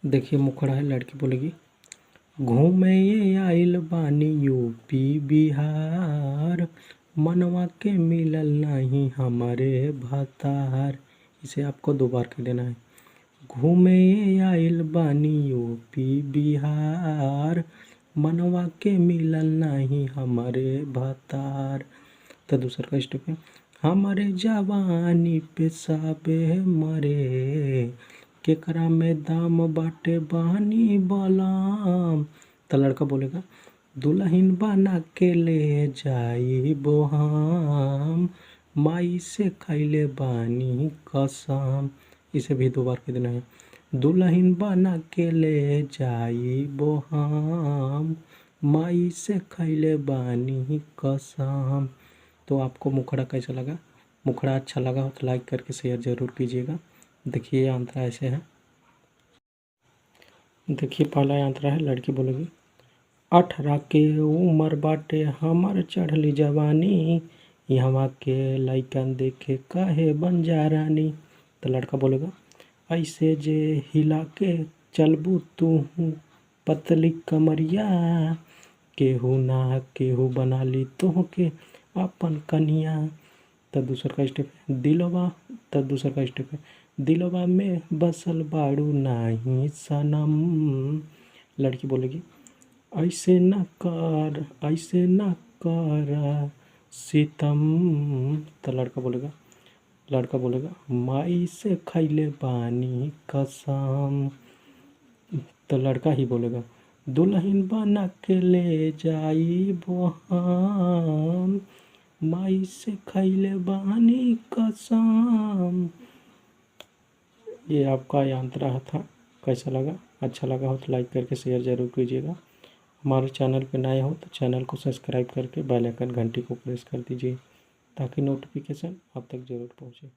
देखिए मुखड़ा है, लड़की बोलेगी घूमे ये आइल बानी यूपी बिहार, मनवा के मिलल नहीं हमारे भतार। इसे आपको 2 बार कह देना है। घूमे ये आइल बानी यूपी बिहार, मनवा के मिलल नहीं हमारे भतार। तो दूसरा का स्टेप है हमारे जवानी पे सबे मरे, केकरा में दाम बाटे बहनी बलम। तो लड़का बोलेगा दुल्हन बना के ले जाइबो हम, माई से खैले बानी कसम। इसे भी 2 बार कह देना है। दुल्हन बना के ले जाइबो हम, माई से खैले बानी कसम। तो आपको मुखड़ा कैसा लगा? मुखड़ा अच्छा लगा हो तो लाइक करके शेयर ज़रूर कीजिएगा। देखिए आंतरा ऐसे है। देखिए पहला आंतरा है, लड़की बोलेगी 18 के उम्र बाटे हमर चढ़ली जवानी, यहाँ के लइकन देखे काहे बन जा रानी। तो लड़का बोलेगा ऐसे जे हिला के चलबू तू पतली कमरिया, केहू ना केहू बना ली तोहके अपन कनिया। तो दूसर का स्टेप है दिलवा में बसल बाड़ू नाही सनम। लड़की बोलेगी ऐसे न कर सितम। तो लड़का बोलेगा माई से खैले बानी कसम। तो लड़का ही बोलेगा दुल्हन बना के ले जाइबो हम, माई से खैले बानी कसम। ये आपका यांत्रा था। कैसा लगा? अच्छा लगा हो तो लाइक करके शेयर ज़रूर कीजिएगा। हमारे चैनल पर नए हो तो चैनल को सब्सक्राइब करके बेल आइकन घंटी को प्रेस कर दीजिए ताकि नोटिफिकेशन आप तक ज़रूर पहुँचे।